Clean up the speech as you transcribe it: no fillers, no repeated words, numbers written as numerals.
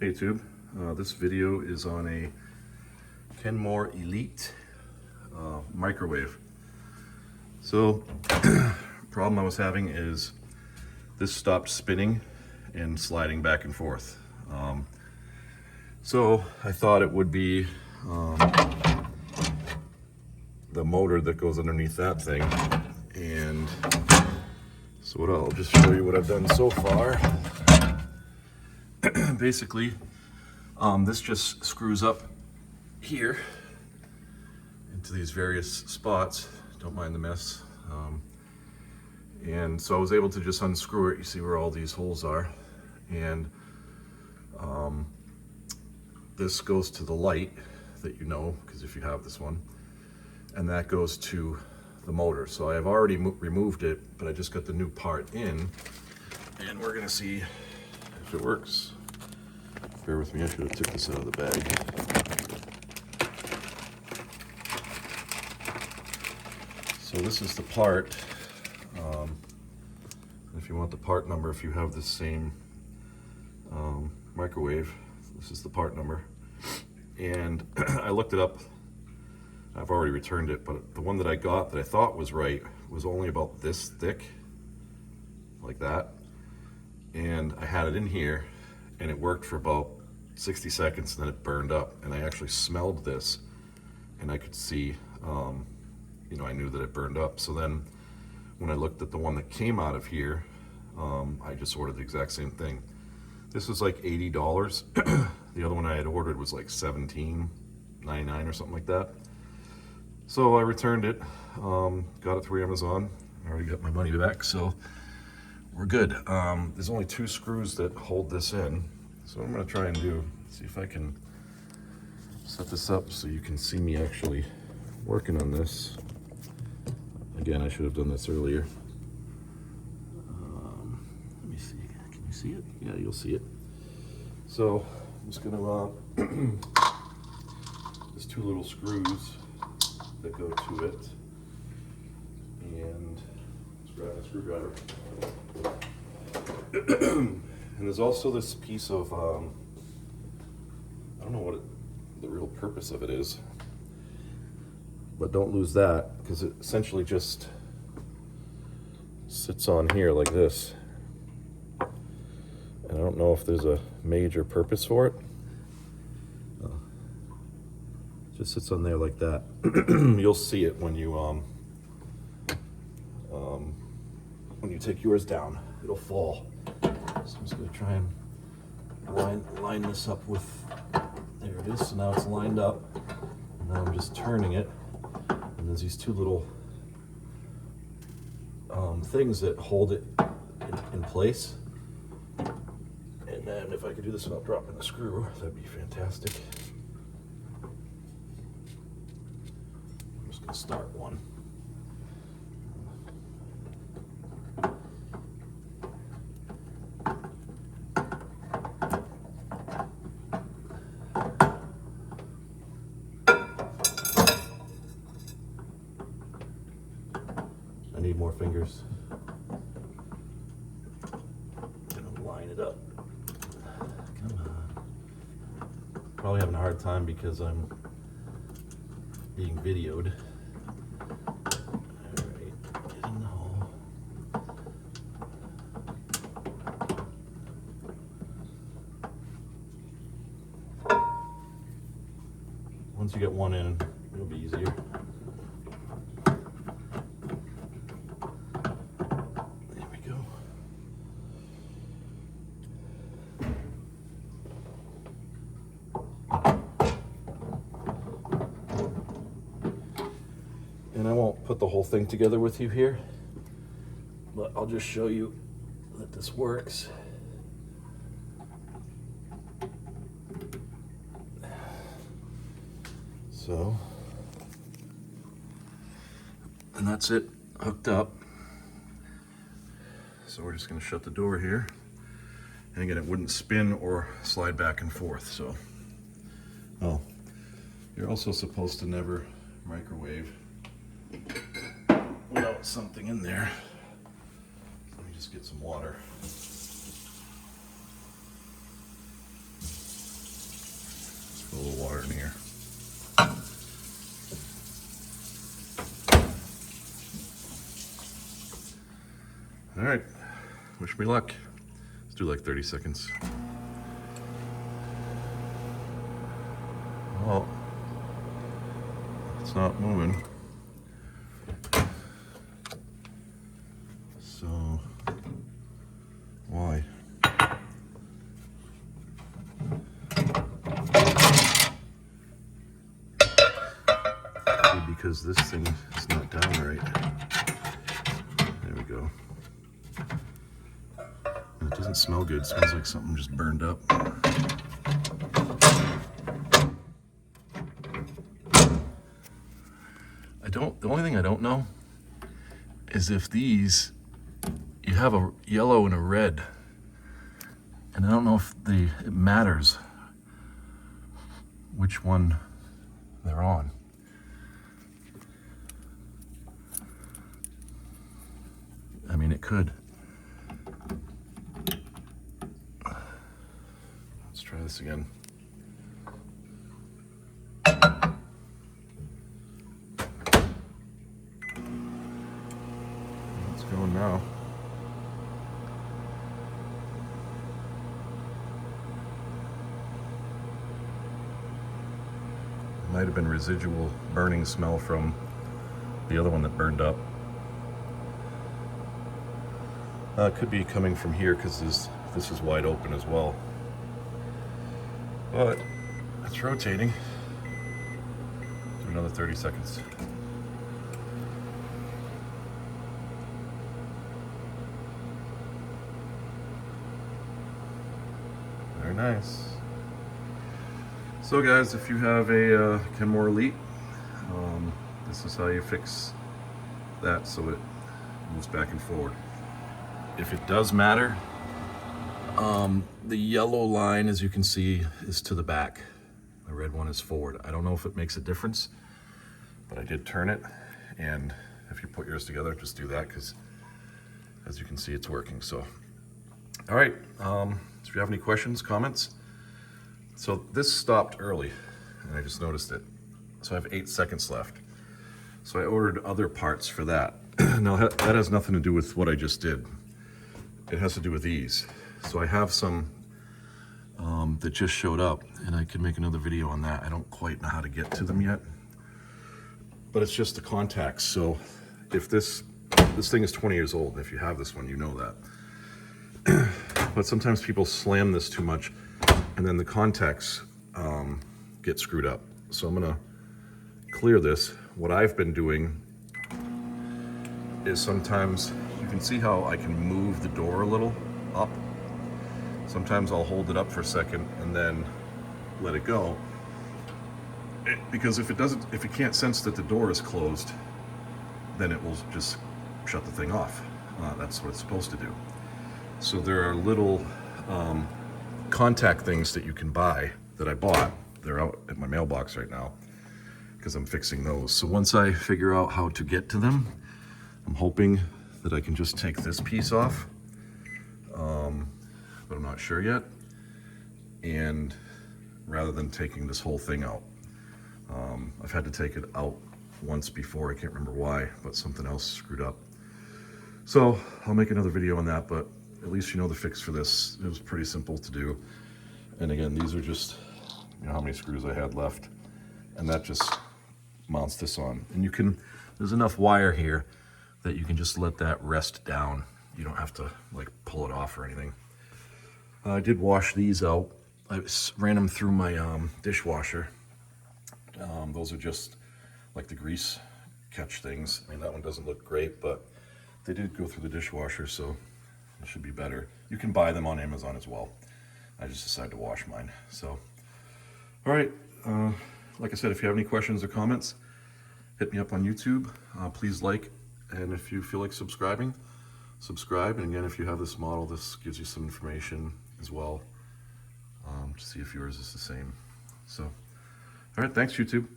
Hey YouTube, this video is on a Kenmore Elite microwave. So, problem I was having is this stopped spinning and sliding back and forth. So I thought it would be the motor that goes underneath that thing. And so I'll just show you what I've done so far. Basically, this just screws up here into these various spots. Don't mind the mess. And so I was able to just unscrew it. You see where all these holes are. And this goes to the light that you know, because if you have this one, and that goes to the motor. So I have already removed it, but I just got the new part in, and we're gonna see if it works. Bear with me, I should have took this out of the bag. So this is the part. If you want the part number, if you have the same microwave, this is the part number. And I looked it up. I've already returned it, but the one that I got that I thought was right was only about this thick, like that. And I had it in here, and it worked for about 60 seconds, and then it burned up. And I actually smelled this, and I could see, I knew that it burned up. So then when I looked at the one that came out of here, I just ordered the exact same thing. This was like $80. The other one I had ordered was like $17.99 or something like that. So I returned it, got it through Amazon. I already got my money back, so we're good. There's only 2 screws that hold this in. So what I'm gonna try and do, see if I can set this up so you can see me actually working on this. Again, I should have done this earlier. Let me see, can you see it? Yeah, you'll see it. So I'm just gonna, there's 2 little screws that go to it. And let's grab a screwdriver. And there's also this piece of, I don't know what the real purpose of it is, but don't lose that, because it essentially just sits on here like this. And I don't know if there's a major purpose for it. It just sits on there like that. You'll see it when you take yours down. It'll fall. So I'm just going to try and line this up with, there it is. So now it's lined up. And now I'm just turning it. And there's these 2 little things that hold it in place. And then if I could do this without dropping the screw, that'd be fantastic. I'm just going to start one. I need more fingers. Gonna line it up. Come on. Probably having a hard time because I'm being videoed. Alright, get in the hole. Once you get one in, it'll be easier. And I won't put the whole thing together with you here, but I'll just show you that this works. So, and that's it, hooked up. So we're just going to shut the door here. And again, it wouldn't spin or slide back and forth. So, oh, you're also supposed to never microwave without something in there. Let me just get some water. me luck. Let's do like 30 seconds. Well, it's not moving. So, why? Maybe because this thing is not down right. There we go. And it doesn't smell good. It smells like something just burned up. The only thing I don't know is if these, you have a yellow and a red, and I don't know if it matters which one they're on. I mean, it could. Let's try this again. It's going now. Might have been residual burning smell from the other one that burned up. It could be coming from here because this is wide open as well. But it's rotating. Do another 30 seconds. Very nice. So guys, if you have a Kenmore Elite, this is how you fix that so it moves back and forward. If it does matter, the yellow line, as you can see, is to the back. The red one is forward. I don't know if it makes a difference, but I did turn it, and if you put yours together, just do that, because as you can see, it's working. So, all right, if you have any questions, comments. So this stopped early, and I just noticed it. So I have 8 seconds left. So I ordered other parts for that. Now that has nothing to do with what I just did. It has to do with these. So I have some that just showed up, and I can make another video on that. I don't quite know how to get to them yet, but it's just the contacts. So if this thing is 20 years old, and if you have this one, you know that. But sometimes people slam this too much, and then the contacts get screwed up. So I'm gonna clear this. What I've been doing is sometimes, you can see how I can move the door a little up. Sometimes I'll hold it up for a second and then let it go. Because if it can't sense that the door is closed, then it will just shut the thing off. That's what it's supposed to do. So there are little contact things that you can buy that I bought. They're out at my mailbox right now because I'm fixing those. So once I figure out how to get to them, I'm hoping that I can just take this piece off, but I'm not sure yet. And rather than taking this whole thing out, I've had to take it out once before. I can't remember why, but something else screwed up. So I'll make another video on that, but at least you know the fix for this. It was pretty simple to do. And again, these are just, you know how many screws I had left, and that just mounts this on. And you can, there's enough wire here that you can just let that rest down. You don't have to like pull it off or anything. I did wash these out. I ran them through my dishwasher. Those are just like the grease catch things. I mean, that one doesn't look great, but they did go through the dishwasher, so it should be better. You can buy them on Amazon as well. I just decided to wash mine. So, all right. Like I said, if you have any questions or comments, hit me up on YouTube. Please like, and if you feel like subscribing, subscribe. And again, if you have this model, this gives you some information as well to see if yours is the same. So, all right. Thanks, YouTube.